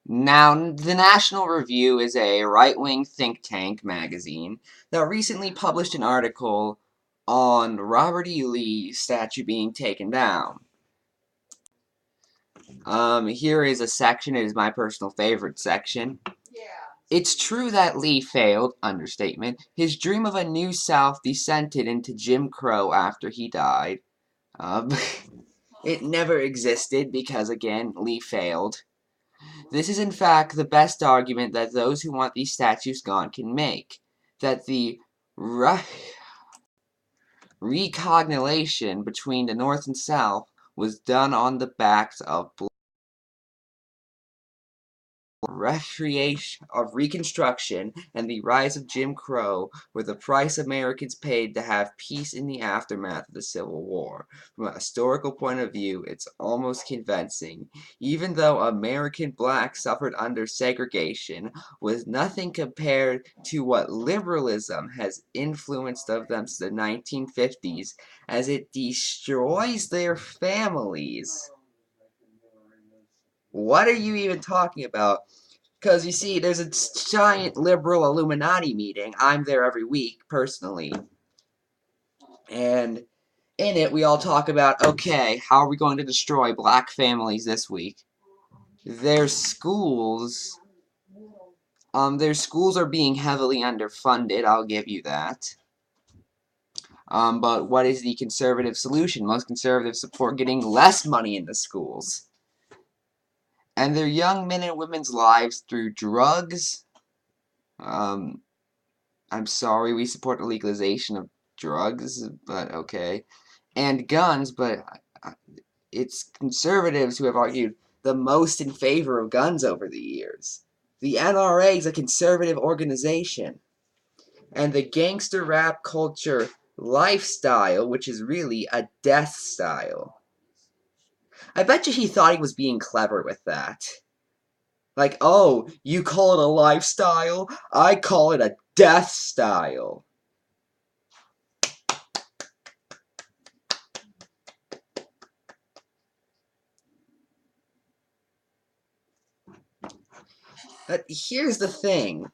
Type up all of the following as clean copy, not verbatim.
Now, the National Review is a right-wing think tank magazine that recently published an article on Robert E. Lee's statue being taken down. Here is a section. It is my personal favorite section. It's true that Lee failed, understatement. His dream of a new South descended into Jim Crow after he died. Um, it never existed because, again, Lee failed. This is in fact the best argument that those who want these statues gone can make. That the reconciliation between the North and South was done on the backs of Reconstruction and the rise of Jim Crow were the price Americans paid to have peace in the aftermath of the Civil War. From a historical point of view, it's almost convincing. Even though American blacks suffered under segregation, was nothing compared to what liberalism has influenced of them since the 1950s, as it destroys their families. What are you even talking about? Because you see, there's a giant liberal Illuminati meeting. I'm there every week, personally. And in it, we all talk about, okay, how are we going to destroy black families this week? Their schools are being heavily underfunded, I'll give you that. But what is the conservative solution? Most conservatives support getting less money into schools. And their young men and women's lives through drugs. I'm sorry, we support the legalization of drugs, but okay. And guns, but it's conservatives who have argued the most in favor of guns over the years. The NRA is a conservative organization. And the gangster rap culture lifestyle, which is really a death style. I bet you he thought he was being clever with that. Like, oh, you call it a lifestyle? I call it a death style. But here's the thing.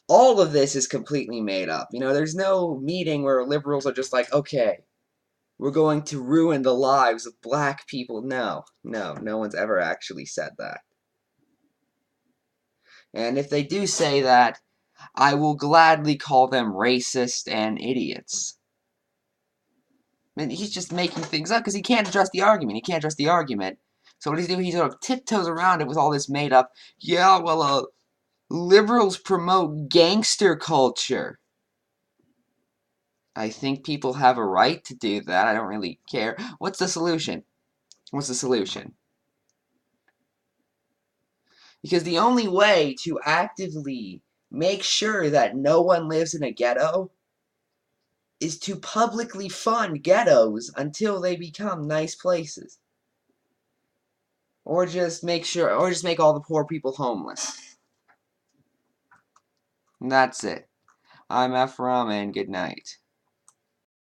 All of this is completely made up. You know, there's no meeting where liberals are just like, okay, we're going to ruin the lives of black people. No one's ever actually said that. And if they do say that, I will gladly call them racist and idiots. I mean, he's just making things up because he can't address the argument. He can't address the argument. So what he's doing, he sort of tiptoes around it with all this made up, yeah, well, liberals promote gangster culture. I think people have a right to do that. I don't really care. What's the solution? What's the solution? Because the only way to actively make sure that no one lives in a ghetto is to publicly fund ghettos until they become nice places. Or just make all the poor people homeless. And that's it. I'm Ephrom, and good night.